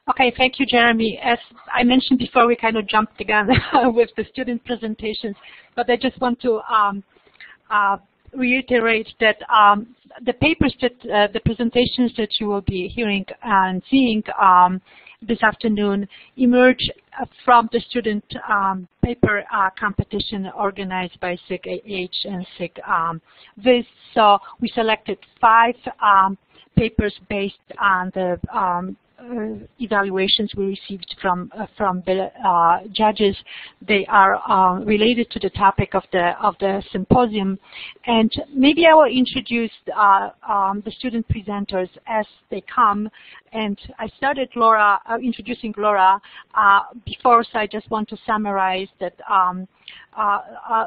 Okay, thank you, Jeremy. As I mentioned before, we kind of jumped the gun with the student presentations, but I just want to reiterate that the papers that, the presentations that you will be hearing and seeing this afternoon emerge from the student paper competition organized by SIG-AH and SIG-Viz. So we selected 5 papers based on the evaluations we received from the judges. They are related to the topic of the symposium, and maybe I will introduce the student presenters as they come. And I started introducing Laura before, so I just want to summarize that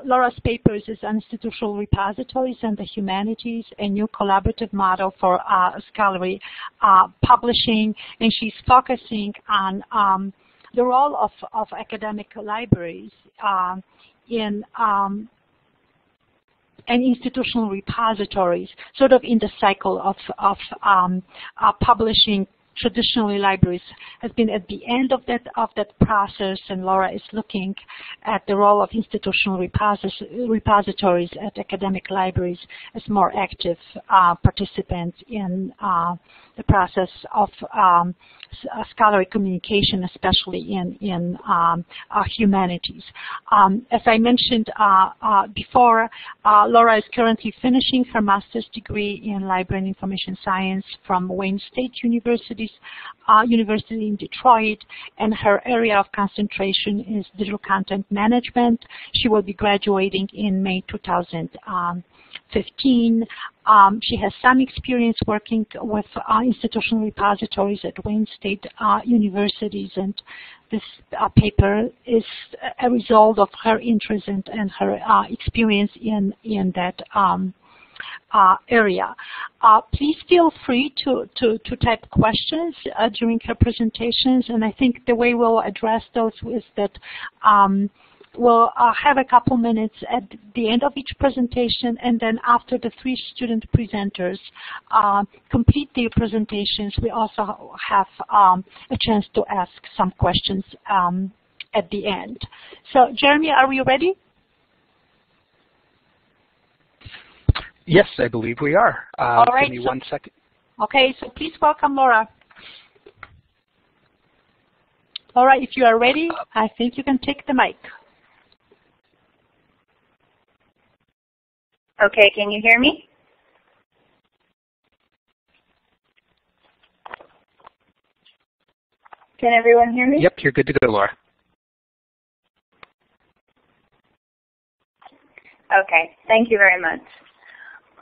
Laura's papers is on institutional repositories and the humanities, a new collaborative model for scholarly publishing, and she's focusing on the role of academic libraries in and institutional repositories, sort of in the cycle of publishing. Traditionally, libraries has been at the end of that process, and Laura is looking at the role of institutional repositories at academic libraries as more active participants in the process of scholarly communication, especially in humanities. As I mentioned before, Laura is currently finishing her master's degree in Library and Information Science from Wayne State University in Detroit, and her area of concentration is digital content management. She will be graduating in May 2015. She has some experience working with institutional repositories at Wayne State universities, and this paper is a result of her interest and her experience in that area. Please feel free to type questions during her presentations, and I think the way we'll address those is that we'll have a couple minutes at the end of each presentation, and then after the 3 student presenters complete their presentations, we also have a chance to ask some questions at the end. So, Jeremy, are we ready? Yes, I believe we are. All right, give me 1 second. Okay, so please welcome Laura. Laura, if you are ready, I think you can take the mic. Okay, can you hear me? Can everyone hear me? Yep, you're good to go, Laura. Okay, thank you very much.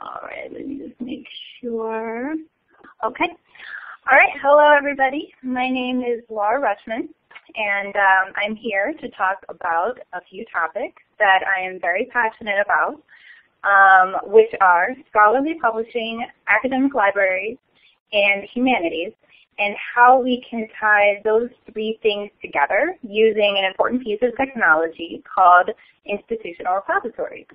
All right, let me just make sure. Okay. All right, hello everybody. My name is Laura Ruschman, and I'm here to talk about a few topics that I am very passionate about, which are scholarly publishing, academic libraries, and humanities, and how we can tie those 3 things together using an important piece of technology called institutional repositories.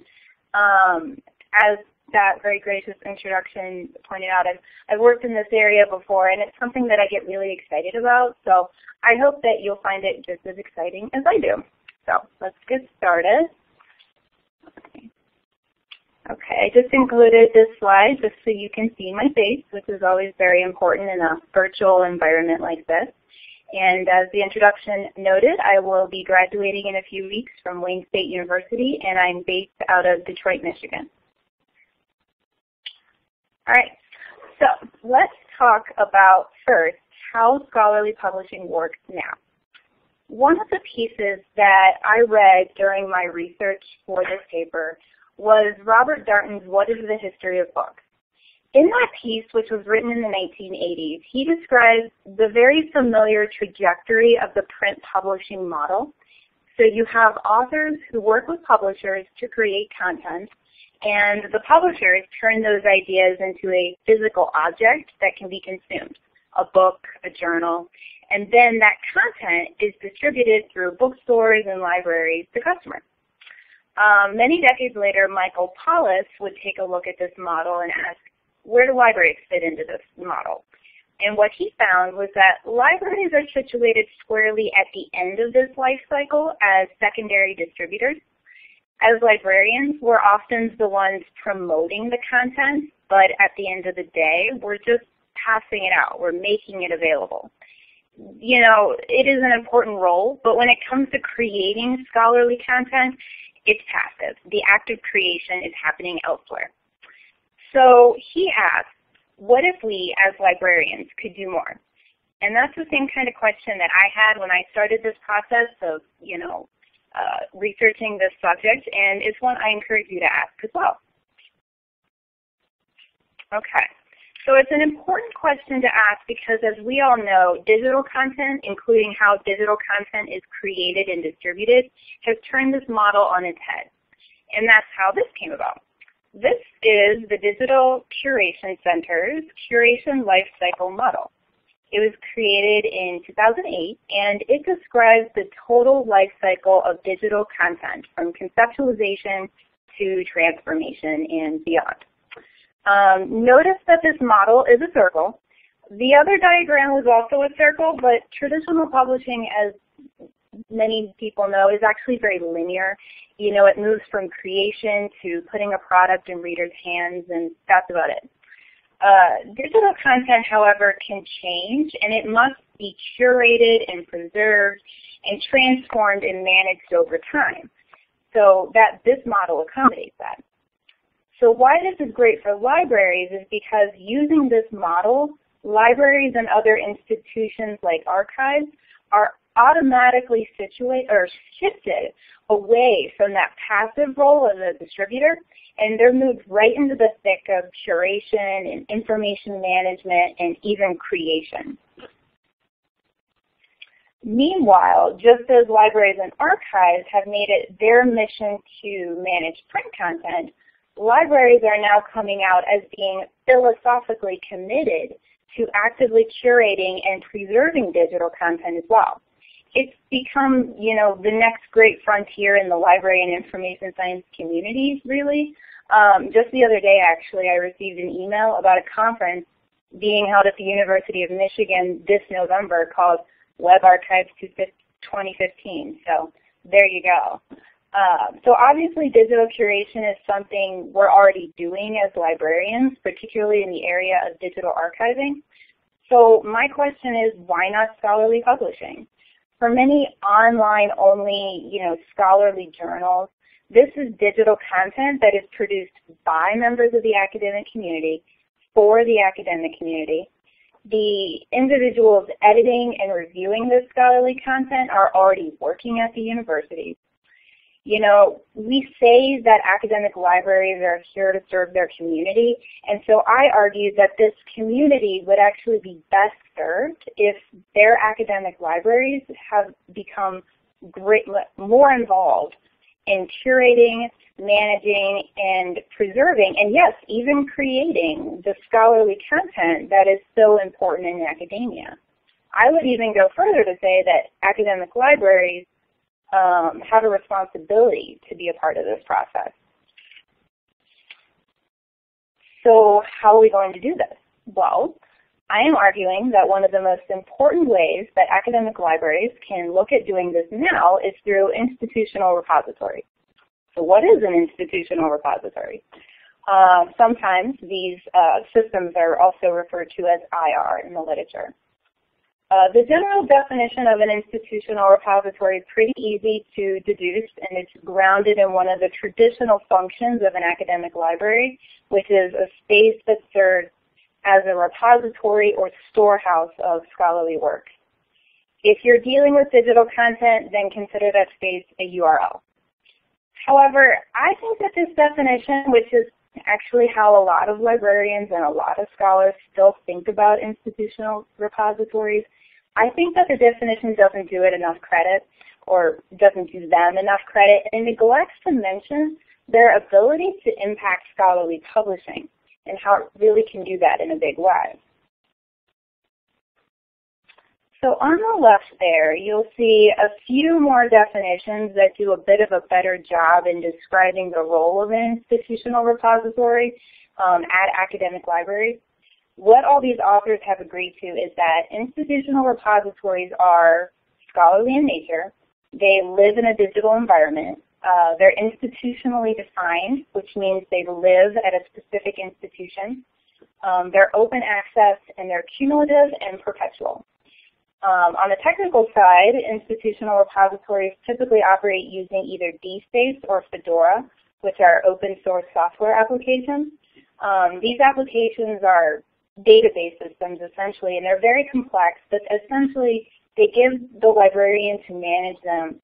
As that very gracious introduction pointed out, I've worked in this area before, and it's something that I get really excited about, so I hope that you'll find it just as exciting as I do. So let's get started. Okay, I just included this slide just so you can see my face, which is always very important in a virtual environment like this. And as the introduction noted, I will be graduating in a few weeks from Wayne State University, and I'm based out of Detroit, Michigan. All right, so let's talk about first how scholarly publishing works now. One of the pieces that I read during my research for this paper was Robert Darnton's What is the History of Books? In that piece, which was written in the 1980s, he describes the very familiar trajectory of the print publishing model. So you have authors who work with publishers to create content, and the publishers turn those ideas into a physical object that can be consumed, a book, a journal, and then that content is distributed through bookstores and libraries to customers. Many decades later, Michael Paulus would take a look at this model and ask, where do libraries fit into this model? And what he found was that libraries are situated squarely at the end of this life cycle as secondary distributors. As librarians, we're often the ones promoting the content, but at the end of the day, we're just passing it out. We're making it available. You know, it is an important role, but when it comes to creating scholarly content, it's passive. The act of creation is happening elsewhere. So he asked, what if we as librarians could do more? And that's the same kind of question that I had when I started this process of, researching this subject, and it's one I encourage you to ask as well. Okay, so it's an important question to ask because, as we all know, digital content, including how digital content is created and distributed, has turned this model on its head. And that's how this came about. This is the Digital Curation Center's Curation Lifecycle model. It was created in 2008, and it describes the total life cycle of digital content from conceptualization to transformation and beyond. Notice that this model is a circle. The other diagram was also a circle, but traditional publishing, as many people know, is actually very linear. You know, it moves from creation to putting a product in readers' hands, and that's about it. Digital content, however, can change, and it must be curated and preserved and transformed and managed over time. So that this model accommodates that. So why this is great for libraries is because using this model, libraries and other institutions like archives are automatically shifted away from that passive role as a distributor, and they're moved right into the thick of curation and information management and even creation. Meanwhile, just as libraries and archives have made it their mission to manage print content, libraries are now coming out as being philosophically committed to actively curating and preserving digital content as well. It's become, the next great frontier in the library and information science communities, really. Just the other day, actually, I received an email about a conference being held at the University of Michigan this November called Web Archives 2015. So there you go. So obviously, digital curation is something we're already doing as librarians, particularly in the area of digital archiving. So my question is, why not scholarly publishing? For many online-only, scholarly journals, this is digital content that is produced by members of the academic community for the academic community. The individuals editing and reviewing this scholarly content are already working at the universities. We say that academic libraries are here to serve their community, and so I argue that this community would actually be best served if their academic libraries have become more involved in curating, managing, and preserving, and yes, even creating the scholarly content that is so important in academia. I would even go further to say that academic libraries have a responsibility to be a part of this process. So how are we going to do this? Well, I am arguing that one of the most important ways that academic libraries can look at doing this now is through institutional repositories. So what is an institutional repository? Sometimes these systems are also referred to as IR in the literature. The general definition of an institutional repository is pretty easy to deduce, and it's grounded in one of the traditional functions of an academic library, which is a space that serves as a repository or storehouse of scholarly work. If you're dealing with digital content, then consider that space a URL. However, I think that this definition, which is actually how a lot of librarians and a lot of scholars still think about institutional repositories, I think that the definition doesn't do it enough credit, or doesn't do them enough credit, and neglects to mention their ability to impact scholarly publishing and how it really can do that in a big way. So on the left there, you'll see a few more definitions that do a bit of a better job in describing the role of an institutional repository at academic libraries. what all these authors have agreed to is that institutional repositories are scholarly in nature. They live in a digital environment. They're institutionally defined, which means they live at a specific institution. They're open access, and they're cumulative and perpetual. On the technical side, institutional repositories typically operate using either DSpace or Fedora, which are open source software applications. These applications are database systems essentially, and they're very complex, but essentially they give the librarian to manage them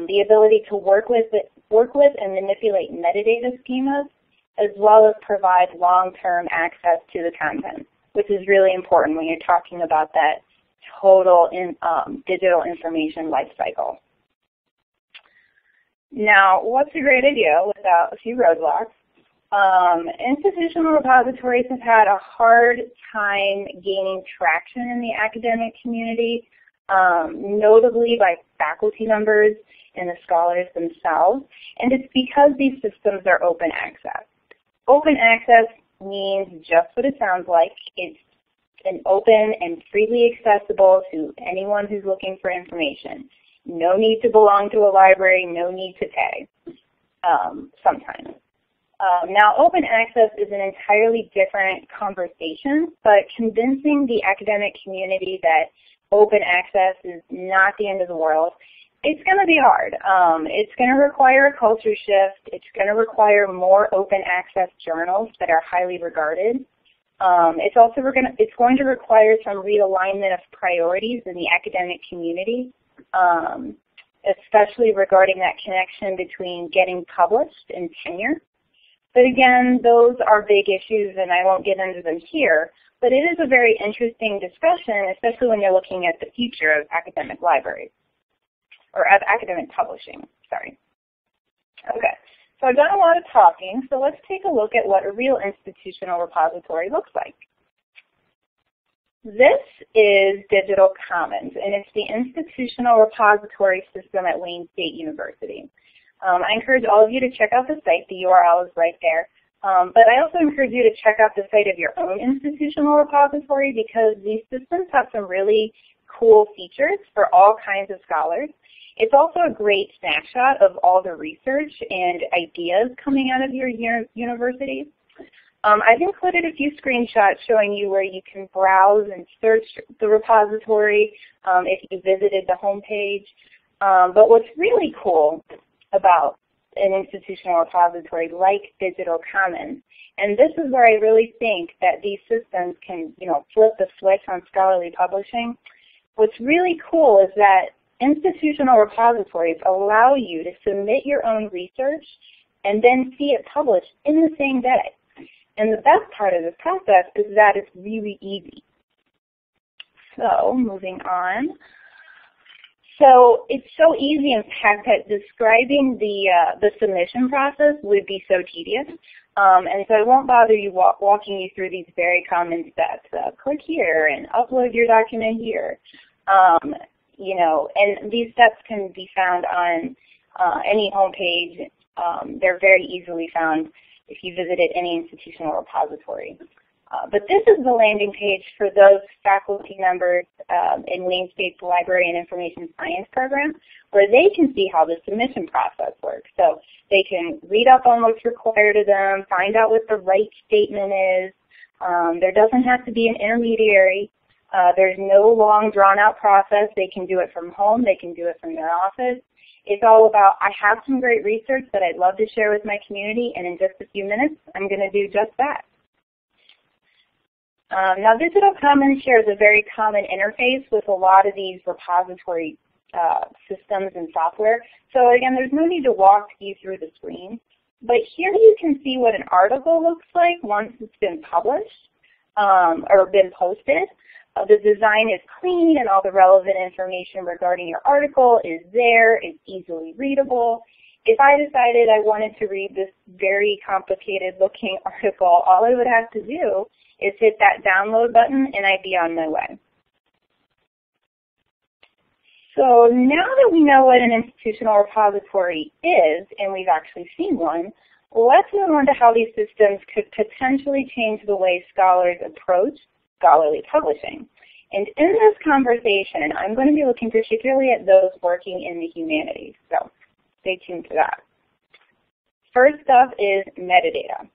the ability to work with and manipulate metadata schemas, as well as provide long-term access to the content, which is really important when you're talking about that total digital information lifecycle. Now, what's a great idea without a few roadblocks? Institutional repositories have had a hard time gaining traction in the academic community, notably by faculty members and the scholars themselves, and it's because these systems are open access. Open access means just what it sounds like. It's an open and freely accessible to anyone who's looking for information. No need to belong to a library, no need to pay sometimes. Now, open access is an entirely different conversation, but convincing the academic community that open access is not the end of the world, it's going to be hard. It's going to require a culture shift. It's going to require more open access journals that are highly regarded. It's going to require some realignment of priorities in the academic community, especially regarding that connection between getting published and tenure. But again, those are big issues, and I won't get into them here. But it is a very interesting discussion, especially when you're looking at the future of academic libraries, or of academic publishing, sorry. Okay, so I've done a lot of talking, so let's take a look at what a real institutional repository looks like. This is Digital Commons, and it's the institutional repository system at Wayne State University. I encourage all of you to check out the site. The URL is right there. But I also encourage you to check out the site of your own institutional repository, because these systems have some really cool features for all kinds of scholars. It's also a great snapshot of all the research and ideas coming out of your university. I've included a few screenshots showing you where you can browse and search the repository if you visited the homepage. But what's really cool about an institutional repository like Digital Commons, and this is where I really think that these systems can, flip the switch on scholarly publishing. What's really cool is that institutional repositories allow you to submit your own research and then see it published in the same day. And the best part of this process is that it's really easy. So, moving on. So it's so easy, in fact, that describing the submission process would be so tedious. And so I won't bother you walking you through these very common steps. Click here and upload your document here. And these steps can be found on any homepage. They're very easily found if you visited any institutional repository. But this is the landing page for those faculty members in Wayne State's Library and Information Science program, where they can see how the submission process works. So they can read up on what's required of them, find out what the right statement is. There doesn't have to be an intermediary. There's no long, drawn-out process. They can do it from home. They can do it from their office. It's all about, I have some great research that I'd love to share with my community, and in just a few minutes, I'm going to do just that. Now, Digital Commons shares a very common interface with a lot of these repository systems and software. So again, there's no need to walk you through the screen. But here you can see what an article looks like once it's been published or been posted. The design is clean, and all the relevant information regarding your article is there. It's easily readable. If I decided I wanted to read this very complicated looking article, all I would have to do is hit that download button and I'd be on my way. So now that we know what an institutional repository is, and we've actually seen one, let's move on to how these systems could potentially change the way scholars approach scholarly publishing. And in this conversation, I'm going to be looking particularly at those working in the humanities, so stay tuned for that. First up is metadata.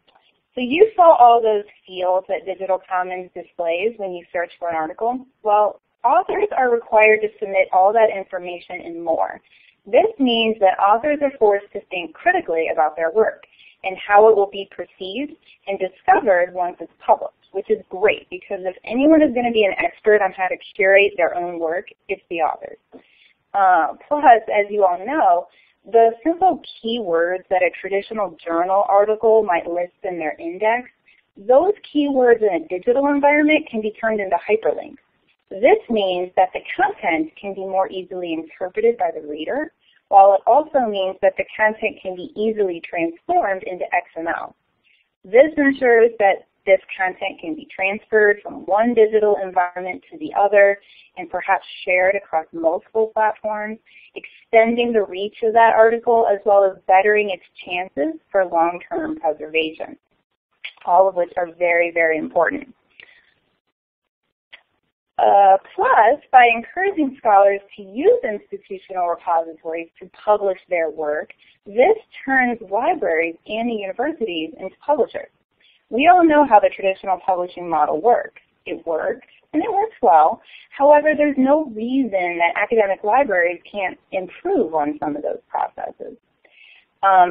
So you saw all those fields that Digital Commons displays when you search for an article. Well, authors are required to submit all that information and more. This means that authors are forced to think critically about their work and how it will be perceived and discovered once it's published, which is great because if anyone is going to be an expert on how to curate their own work, it's the authors. Plus, as you all know, the simple keywords that a traditional journal article might list in their index, those keywords in a digital environment can be turned into hyperlinks. This means that the content can be more easily interpreted by the reader, while it also means that the content can be easily transformed into XML. This ensures that this content can be transferred from one digital environment to the other and perhaps shared across multiple platforms, extending the reach of that article as well as bettering its chances for long-term preservation, all of which are very, very important. Plus, by encouraging scholars to use institutional repositories to publish their work, this turns libraries and the universities into publishers. We all know how the traditional publishing model works. It works, and it works well. However, there's no reason that academic libraries can't improve on some of those processes.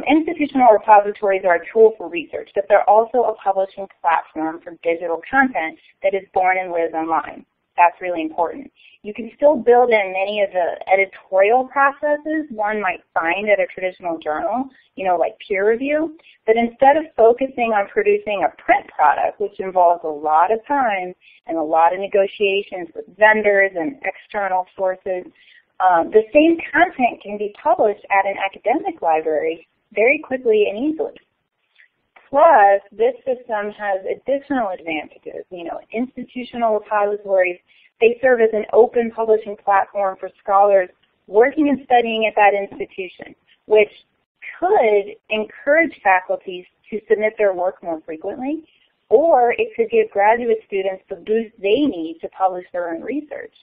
Institutional repositories are a tool for research, but they're also a publishing platform for digital content that is born and lives online. That's really important. You can still build in many of the editorial processes one might find at a traditional journal, like peer review, but instead of focusing on producing a print product, which involves a lot of time and a lot of negotiations with vendors and external sources, the same content can be published at an academic library very quickly and easily. Plus, this system has additional advantages. Institutional repositories, they serve as an open publishing platform for scholars working and studying at that institution, which could encourage faculties to submit their work more frequently, or it could give graduate students the boost they need to publish their own research.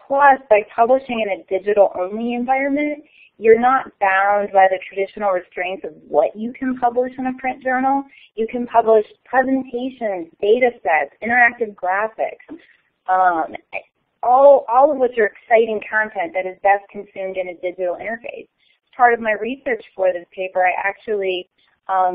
Plus, by publishing in a digital-only environment, you're not bound by the traditional restraints of what you can publish in a print journal. You can publish presentations, data sets, interactive graphics, all of which are exciting content that is best consumed in a digital interface. As part of my research for this paper, I actually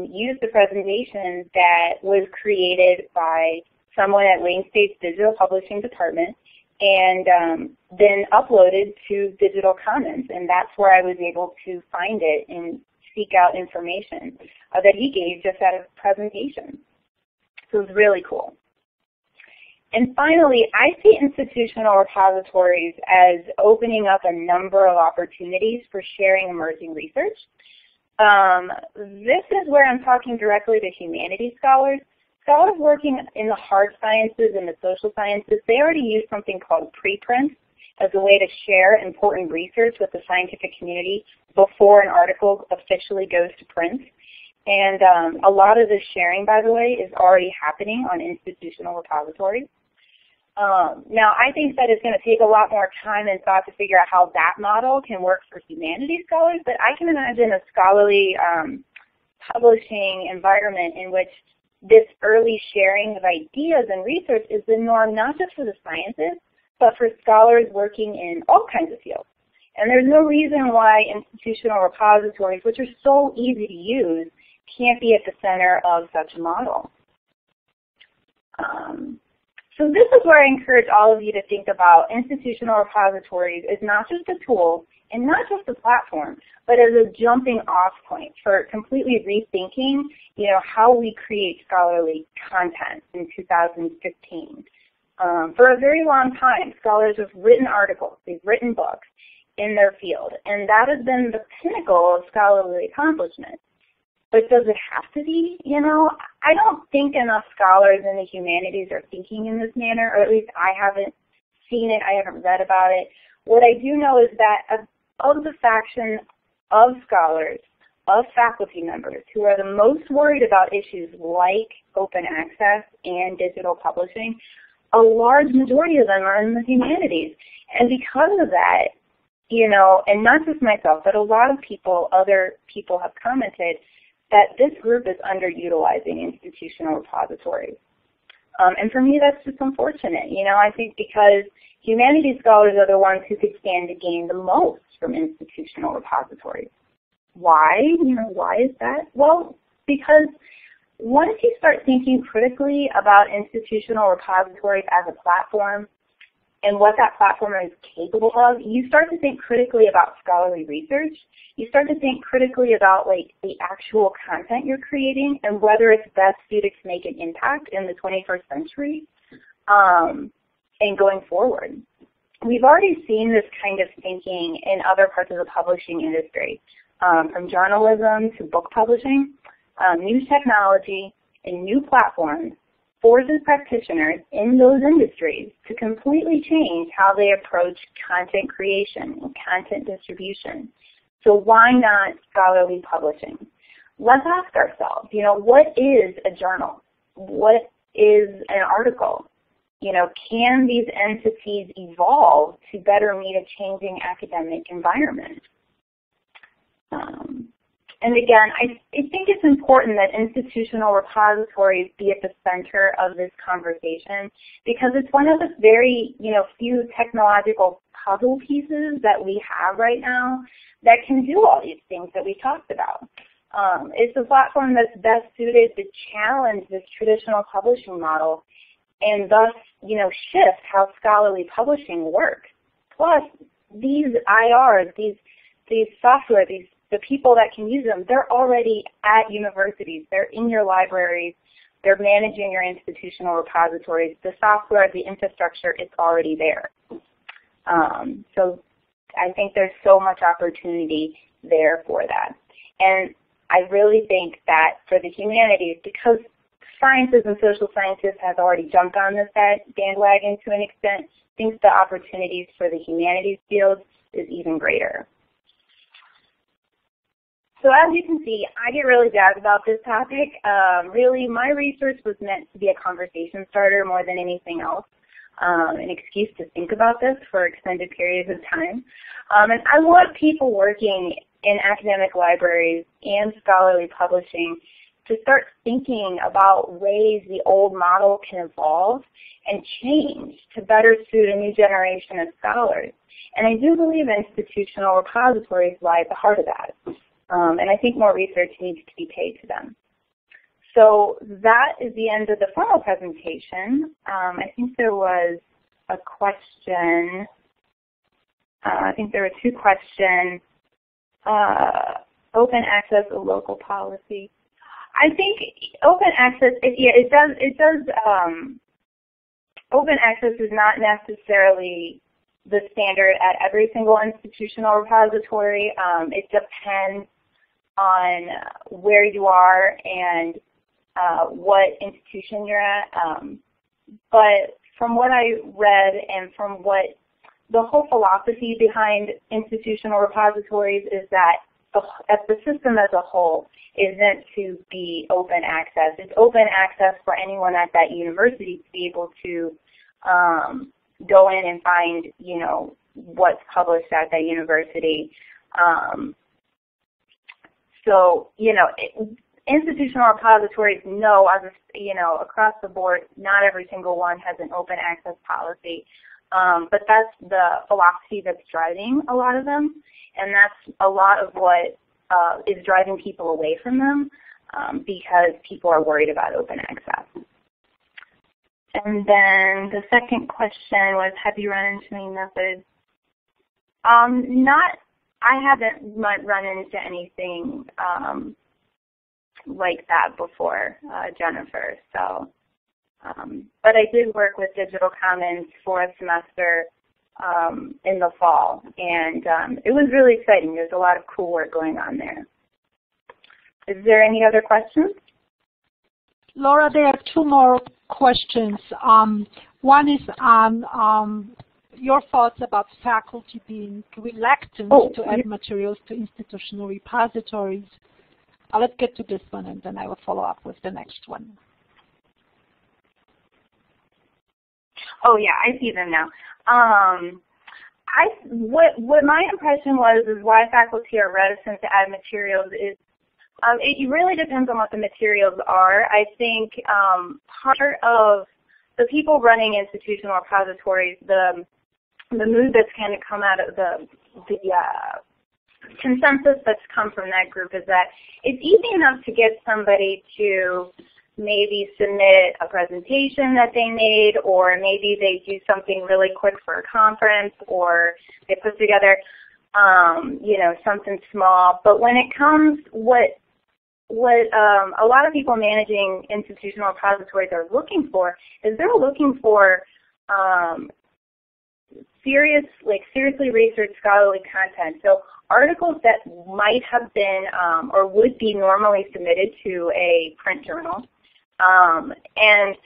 used the presentation that was created by someone at Wayne State's Digital Publishing Department and then uploaded to Digital Commons, and that's where I was able to find it and seek out information that he gave just at a presentation. So it was really cool. And finally, I see institutional repositories as opening up a number of opportunities for sharing emerging research. This is where I'm talking directly to humanities scholars. Scholars working in the hard sciences and the social sciences, they already use something called preprints as a way to share important research with the scientific community before an article officially goes to print. And a lot of this sharing, by the way, is already happening on institutional repositories. Now, I think that it's going to take a lot more time and thought to figure out how that model can work for humanities scholars, but I can imagine a scholarly publishing environment in which this early sharing of ideas and research is the norm not just for the sciences, but for scholars working in all kinds of fields. And there's no reason why institutional repositories, which are so easy to use, can't be at the center of such a model. So this is where I encourage all of you to think about institutional repositories as not just a tool and not just a platform, but as a jumping off point for completely rethinking, how we create scholarly content in 2015. For a very long time, scholars have written articles, they've written books in their field, and that has been the pinnacle of scholarly accomplishment. But does it have to be? I don't think enough scholars in the humanities are thinking in this manner, or at least I haven't seen it, I haven't read about it. What I do know is that of the faction of scholars of faculty members who are the most worried about issues like open access and digital publishing, a large majority of them are in the humanities. And because of that, you know, and not just myself, but a lot of people, other people have commented that this group is underutilizing institutional repositories. And for me, that's just unfortunate. You know, I think because humanities scholars are the ones who could stand to gain the most from institutional repositories. Why? You know, why is that? Well, because once you start thinking critically about institutional repositories as a platform and what that platform is capable of, you start to think critically about scholarly research. You start to think critically about like the actual content you're creating and whether it's best suited to make an impact in the 21st century and going forward. We've already seen this kind of thinking in other parts of the publishing industry, from journalism to book publishing. New technology and new platforms forces practitioners in those industries to completely change how they approach content creation and content distribution. So why not scholarly publishing? Let's ask ourselves, you know, what is a journal? What is an article? You know, can these entities evolve to better meet a changing academic environment? And again, I think it's important that institutional repositories be at the center of this conversation because it's one of the very, you know, few technological puzzle pieces that we have right now that can do all these things that we talked about. It's a platform that's best suited to challenge this traditional publishing model and thus, you know, shift how scholarly publishing works. Plus, these IRs, these software, the people that can use them, they're already at universities. They're in your libraries. They're managing your institutional repositories. The software, the infrastructure, it's already there. So I think there's so much opportunity there for that. And I really think that for the humanities, because sciences and social sciences has already jumped on this bandwagon to an extent, I think the opportunities for the humanities field is even greater. So as you can see, I get really jazzed about this topic. Really, my research was meant to be a conversation starter more than anything else, an excuse to think about this for extended periods of time. And I want people working in academic libraries and scholarly publishing to start thinking about ways the old model can evolve and change to better suit a new generation of scholars. And I do believe institutional repositories lie at the heart of that. And I think more research needs to be paid to them. So that is the end of the formal presentation. I think there was a question. I think there were two questions. Open access or local policy. I think open access, it does. Open access is not necessarily the standard at every single institutional repository. It depends on where you are and what institution you're at. But from what I read and from what the whole philosophy behind institutional repositories is that the system as a whole is meant to be open access. It's open access for anyone at that university to be able to go in and find, you know, what's published at that university. So, you know, institutional repositories know, you know, across the board, not every single one has an open access policy. But that's the philosophy that's driving a lot of them, and that's a lot of what is driving people away from them because people are worried about open access. And then the second question was, have you run into any methods? I haven't run into anything like that before, Jennifer. So, but I did work with Digital Commons for a semester in the fall, and it was really exciting. There's a lot of cool work going on there. Is there any other questions? Laura, there are two more questions. One is on your thoughts about faculty being reluctant to add materials to institutional repositories. Let's get to this one, and then I will follow up with the next one. Oh yeah, I see them now. What my impression was is why faculty are reticent to add materials is it really depends on what the materials are. I think part of the people running institutional repositories, the mood that's kind of come out of the consensus that's come from that group is that it's easy enough to get somebody to maybe submit a presentation that they made, or maybe they do something really quick for a conference, or they put together, you know, something small. But when it comes, what a lot of people managing institutional repositories are looking for is they're looking for seriously researched scholarly content. So articles that might have been or would be normally submitted to a print journal. And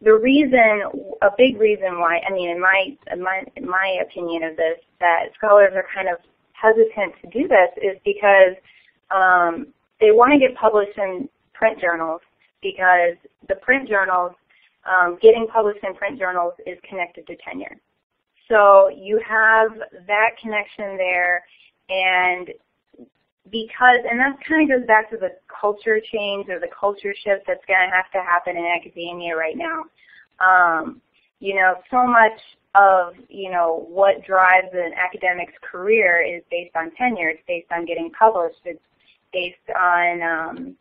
the reason, a big reason why, I mean, in my opinion of this, that scholars are kind of hesitant to do this is because they want to get published in print journals, because the print journals, getting published in print journals is connected to tenure. So you have that connection there, and that kind of goes back to the culture change or the culture shift that's going to have to happen in academia right now. You know, so much of, you know, what drives an academic's career is based on tenure. It's based on getting published. It's based on,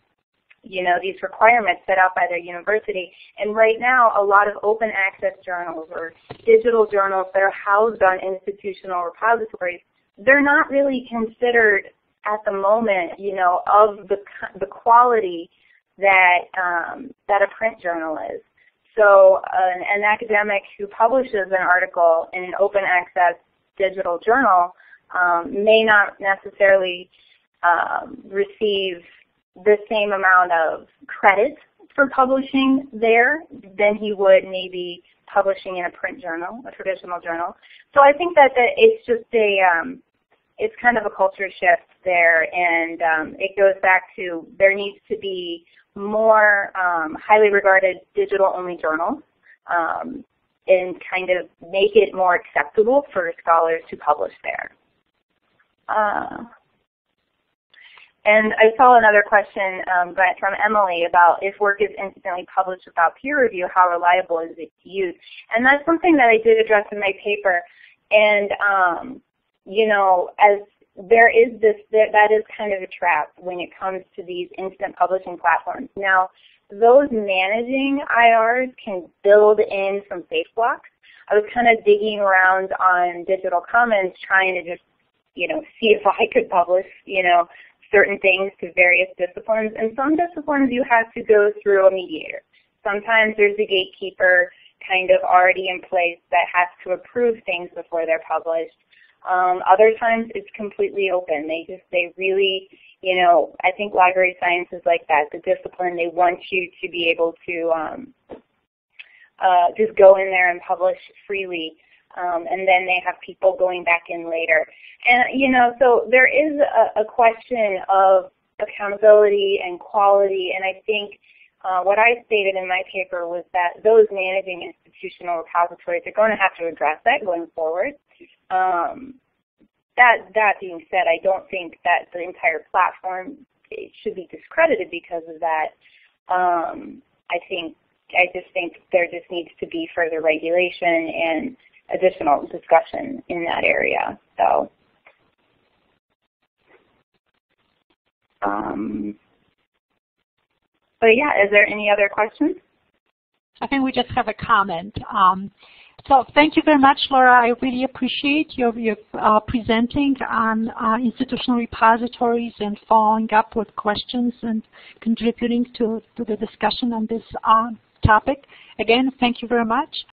you know, these requirements set out by their university. And right now, a lot of open access journals or digital journals that are housed on institutional repositories, they're not really considered at the moment, you know, of the quality that that a print journal is. So an academic who publishes an article in an open access digital journal may not necessarily receive the same amount of credit for publishing there than he would maybe publishing in a print journal, a traditional journal. So I think that it's just it's kind of a culture shift there, and it goes back to there needs to be more highly regarded digital-only journals and kind of make it more acceptable for scholars to publish there. And I saw another question from Emily about if work is instantly published without peer review, how reliable is it to use? And that's something that I did address in my paper. And you know, as there is that is kind of a trap when it comes to these instant publishing platforms. Now, those managing IRs can build in some safe blocks. I was kind of digging around on Digital Commons trying to just, you know, see if I could publish, you know, certain things to various disciplines. And some disciplines you have to go through a mediator. Sometimes there's a gatekeeper kind of already in place that has to approve things before they're published. Other times it's completely open. They really, you know, I think library science is like that. The discipline, they want you to be able to just go in there and publish freely. And then they have people going back in later. And, you know, so there is a question of accountability and quality, and I think what I stated in my paper was that those managing institutional repositories are going to have to address that going forward. That being said, I don't think that the entire platform should be discredited because of that. I just think there just needs to be further regulation and additional discussion in that area. So, but yeah, is there any other questions? I think we just have a comment. So thank you very much, Laura. I really appreciate your presenting on institutional repositories and following up with questions and contributing to the discussion on this topic. Again, thank you very much.